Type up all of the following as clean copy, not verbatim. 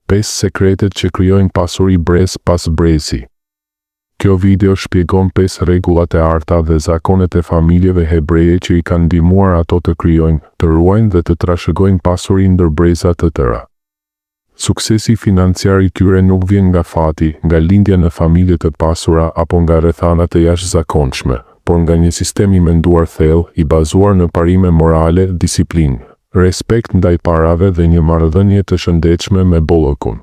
5 sekretet që krijojnë pasuri brez pas brezi. Kjo video shpjegon 5 rregullat e arta dhe zakonet e familjeve hebreje që i kanë ndihmuar ato të krijojnë, të ruajnë dhe të trashëgojnë pasuri ndër breza të tëra. Suksesi financiar i tyre nuk vjen nga fati, nga lindja në familje të pasura apo nga rrethana të jashtëzakonshme, por nga një sistem i menduar thellë, i bazuar në parime morale, disiplinë, respekt ndaj parave dhe një marrëdhënie të shëndetshme me bollokun.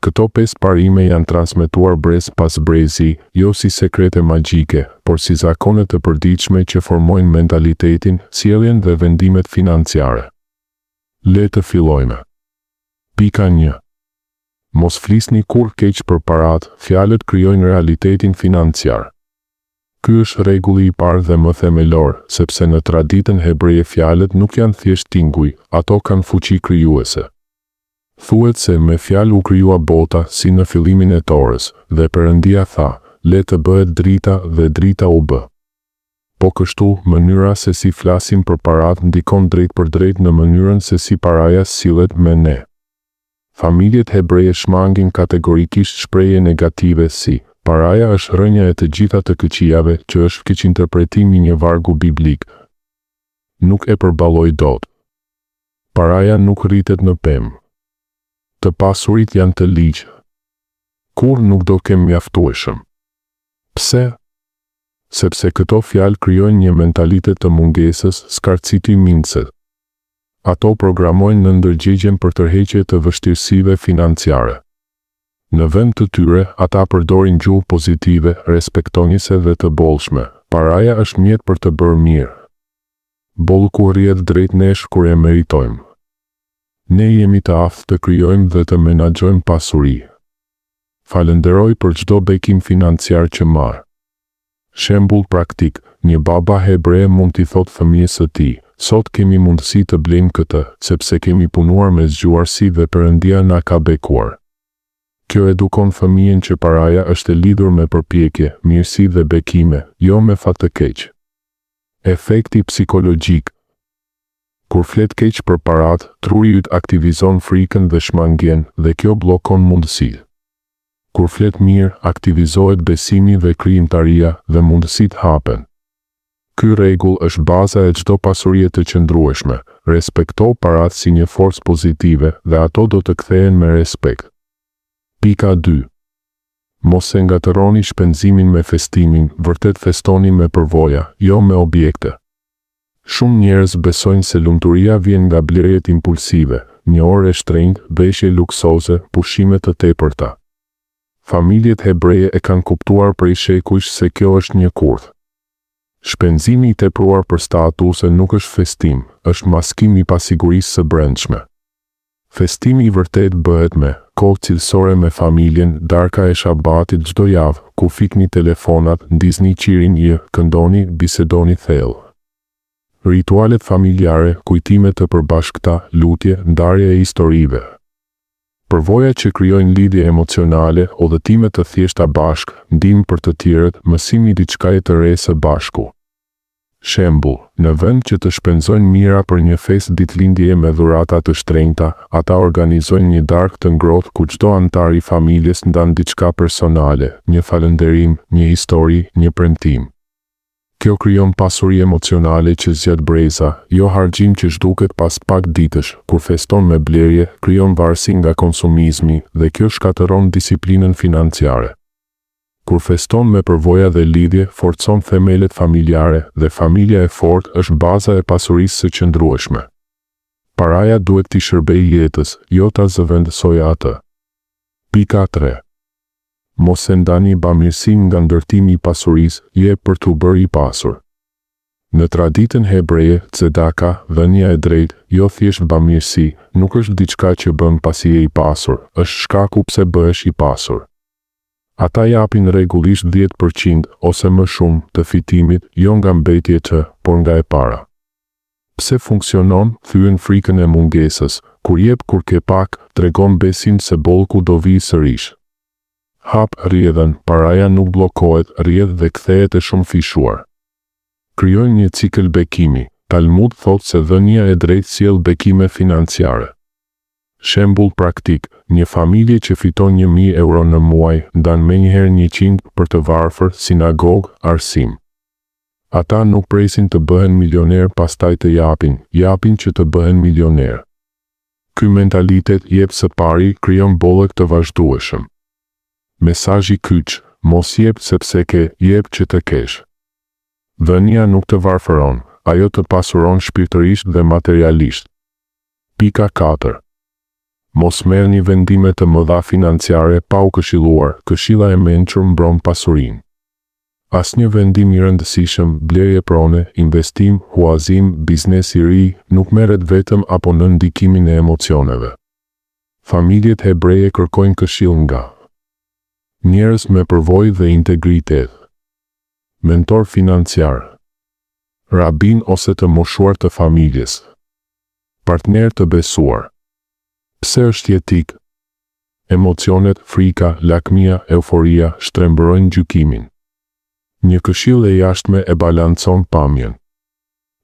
Këto 5 parime janë transmetuar brez pas brezi, jo si sekrete magjike, por si zakone të përditshme që formojnë mentalitetin, sjelljen dhe vendimet financiare. Le të fillojmë. Pika 1. Mos flisni kur keq për parat, fjalët krijojnë realitetin financiar. Ky është rregulli i parë dhe më themelor, sepse në traditën hebreje fjalët nuk janë thjesht tinguj, ato kanë fuqi krijuese. Thuhet se me fjalë u krijua bota si në fillimin e tokës, dhe Perëndia tha, le të bëhet drita dhe drita u bë. Po kështu, mënyra se si flasim për parat ndikon drejt për drejt në mënyrën se si paraja sillet me ne. Familjet hebreje shmangin kategorikisht shprehje negative si paraja është rënja e të gjitha të këqijave, që është keq interpretim i një vargu biblik. Nuk e përballoj dot. Paraja nuk rritet në pemë. Të pasurit janë të ligj. Kur nuk do kem mjaftueshëm. Pse? Sepse këto fjalë krijojnë një mentalitet të mungesës, skarciti mindset. Ato programojnë në ndërgjegjen për tërheqje të vështirësive financiare. Në vend të tyre, ata përdorin gjuhë pozitive, respektonjëse dhe të bollshme. Paraja është mjet për të bërë mirë. Bollku rrjedh drejt nesh kur e meritojmë. Ne jemi të aftë të krijojmë dhe të menaxhojmë pasuri. Falenderoj për çdo bekim financiar që marr. Shembull praktik, një baba hebre mund t'i thotë fëmijës së tij, sot kemi mundësi të blejmë këtë, sepse kemi punuar me zgjuarsi dhe Perëndia na ka bekuar. Kjo edukon fëmijën që paraja është e lidhur me përpjekje, mirësi dhe bekime, jo me fat të keq. Efekti psikologjik. Kur flet keq për parat, truri yt aktivizon frikën dhe shmangjen dhe kjo bllokon mundësitë. Kur flet mirë, aktivizohet besimi dhe krijimtaria dhe mundësitë hapen. Ky rregull është baza e çdo pasurie të qëndrueshme. Respekto parat si një forcë pozitive dhe ato do të kthehen me respekt. Pika 2. Mos e ngatëroni shpenzimin me festimin, vërtet festoni me përvoja, jo me objekte. Shumë njerëz besojnë se lumturia vjen nga blerjet impulsive, një orë e shtrenjtë, veshje luksoze, pushime të tepërta. Familjet hebreje e kanë kuptuar prej shekujsh se kjo është një kurth. Shpenzimi i tepruar për statuse nuk është festim, është maskim i pasigurisë së brendshme. Festimi i vërtet bëhet me kohë cilësore me familjen, darka e shabatit çdo javë, ku fikni telefonat, ndizni qirin këndoni, bisedoni thellë. Ritualet familjare, kujtime të përbashkëta, lutje, ndarje e historive. Përvoja që krijojnë lidhje emocionale, udhëtime të thjeshta bashk, ndihmë për të tjerët, mësimi diçkaje të re së bashku. Shembull, në vend që të shpenzojnë mira për një festë ditëlindjeje me dhurata të shtrenjta, ata organizojnë një darkë të ngrohtë ku çdo antar i familjes ndan diçka personale, një falënderim, një histori, një premtim. Kjo krijon pasuri emocionale që zgjat breza, jo harxhim që zhduket pas pak ditësh, kur feston me blerje, krijon varësi nga konsumizmi dhe kjo shkatëron disiplinën financiare. Kur feston me përvoja dhe lidhje, forcon themelet familjare dhe familja e fortë është baza e pasurisë së qëndrueshme. Paraja duhet t'i shërbejë jetës, jo ta zëvendësojë atë. Pika 3. Mos e ndani bamirësinë nga ndërtimi i pasurisë, jep për t'u bërë i pasur. Në traditën hebreje, tzedaka, dhënia e drejtë, jo thjesht bamirësi, nuk është diçka që bën pasi je i pasur, është shkaku pse bëhesh i pasur. Ata japin rregullisht 10% ose më shumë të fitimit, jo nga mbetje por nga e para. Pse funksionon? Thyen frikën e mungesës. Kur jep kur ke pak, tregon besim se bollku do vijë sërish. Hap rrjedhën, paraja nuk bllokohet, rrjedh dhe kthehet e shumë fishuar. Krijojnë një cikël bekimi. Talmud thotë se dhënia e drejtë sjell bekime financiare. Shembull praktik, një familje që fiton 1.000 euro në muaj, ndan menjëherë 100 për të varfër, sinagogë, arsim. Ata nuk presin të bëhen milioner pastaj të japin që të bëhen milioner. Ky mentalitet jep së pari krijon bollëk të vazhdueshëm. Mesazhi kyç, mos jep sepse ke, jep që të kesh. Dhënia nuk të varfëron, ajo të pasuron shpirtërisht dhe materialisht. Pika 4. Mos merrni vendime të mëdha financiare pa u këshilluar, këshilla e mençur mbron pasurinë. Asnjë vendim i rëndësishëm, blerje prone, investim, huazim, biznes i ri, nuk merret vetëm apo në ndikimin e emocioneve. Familjet hebreje kërkojnë këshill nga njerëz me përvojë dhe integritet. Mentor financiar, rabin ose të moshuar të familjes. Partner të besuar. Pse është jetik? Emocionet, frika, lakmia, euforia shtrembërojnë gjykimin. Një këshill e jashtme e balancon pamjen.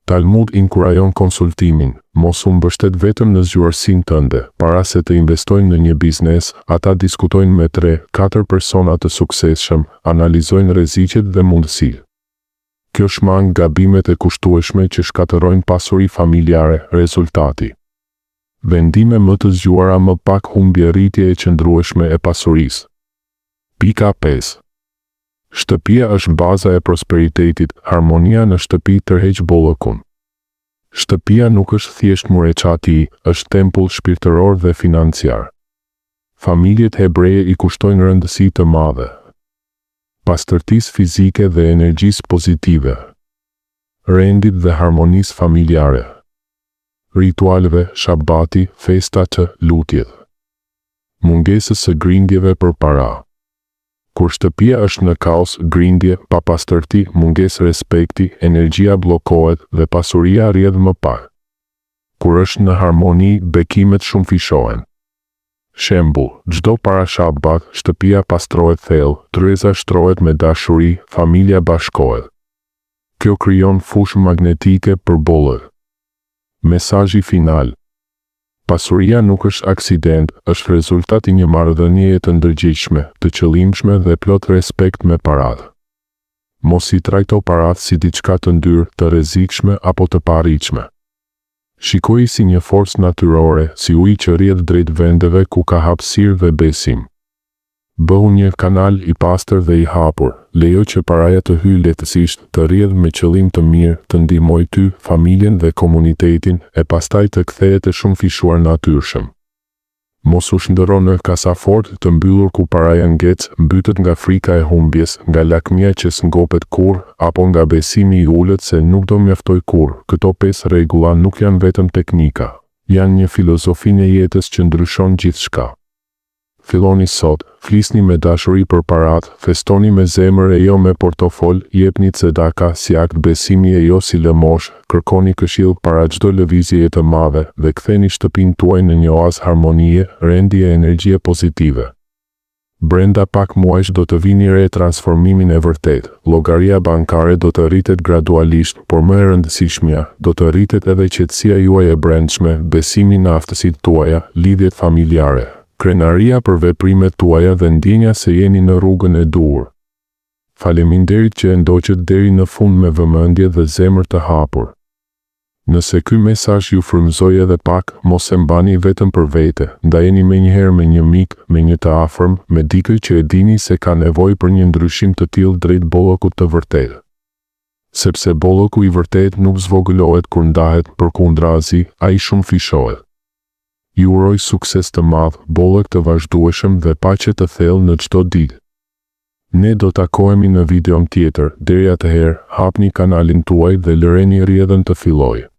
Talmud inkurajon konsultimin, mos u mbështet vetëm në zgjuarsinë tënde. Para se të investojnë në një biznes, ata diskutojnë me 3-4 persona të suksesshëm, analizojnë rreziqet dhe mundësitë. Kjo shmang gabimet e kushtueshme që shkatërrojnë pasuri familjare. Rezultati: vendime më të zgjuara, më pak humbje, rritje e qëndrueshme e pasurisë. Pika 5. Shtëpia është baza e prosperitetit, harmonia në shtëpi tërheq bollëkun. Shtëpia nuk është thjesht mureçati, është tempull shpirtëror dhe financiar. Familjet hebreje i kushtojnë rëndësi të madhe pastërtisë fizike dhe energjisë pozitive, rendit dhe harmonisë familjare, ritualeve, shabati, festat, lutjet, mungesës së grindjeve për para. Kur shtëpia është në kaos, grindje, papastërti, mungesë respekti, energjia bllokohet dhe pasuria rrjedh më pak. Kur është në harmoni, bekimet shumëfishohen. Shembull, çdo para shabat, shtëpia pastrohet thellë, tryeza shtrohet me dashuri, familja bashkohet. Kjo krijon fushë magnetike për bollëk. Mesazhi final. Pasuria nuk është aksident, është rezultat i një marrëdhënieje të ndërgjegjshme, të qëllimshme dhe plot respekt me paratë. Mos i trajto paratë si diçka të ndyrë, të rrezikshme apo të paarritshme. Shikoi si një forcë natyrore, si ujë që rrjedh drejt vendeve ku ka hapësirë dhe besim. Bëhu një kanal i pastër dhe i hapur, lejo që paraja të hyjë lehtësisht, të rrjedh me qëllim të mirë, të ndihmojë ty, familjen dhe komunitetin, e pastaj të kthehet të shumëfishuar natyrshëm. Mos u shndërro në kasafort të mbyllur ku paraja ngec, mbytet nga frika e humbjes, nga lakmia që s'ngopet kurrë, apo nga besimi i ulët se nuk do mjaftoj kurrë. Këto 5 rregulla nuk janë vetëm teknika, janë një filozofinë e jetës që ndryshon gjithçka. Filloni sot, flisni me dashuri për paratë, festoni me zemër e jo me portofol, jepni sedaka si akt besimi e jo si lëmosh, kërkoni këshill para çdo lëvizjeje të madhe dhe ktheni shtëpinë tuaj në një oazë harmonie, rendi e energjie pozitive. Brenda pak muajsh do të vini re transformimin e vërtet. Llogaria bankare do të rritet gradualisht, por më e rëndësishmja, do të rritet edhe qetësia juaj e brendshme, besimi në aftësitë tuaja, lidhjet familjare. Krenaria për veprimet tuaja dhe ndjenja se jeni në rrugën e duhur. Faleminderit që e ndoqët deri në fund me vëmendje dhe zemër të hapur. Nëse ky mesazh ju frymëzoi edhe pak, mos e mbani vetëm për vete, ndajeni menjëherë me një mik, me një të afërm, me dikë që e dini se ka nevojë për një ndryshim të tillë drejt bollëkut të vërtetë. Sepse bollëku i vërtet nuk zvogëlohet kur ndahet, përkundrazi, ai shumëfishohet. Ju uroj sukses të madh, bollëk të vazhdueshëm dhe paqe të thellë në çdo ditë. Ne do takohemi në videon tjetër, deri atëherë, hapni kanalin tuaj dhe lëreni rrjedhën të fillojë.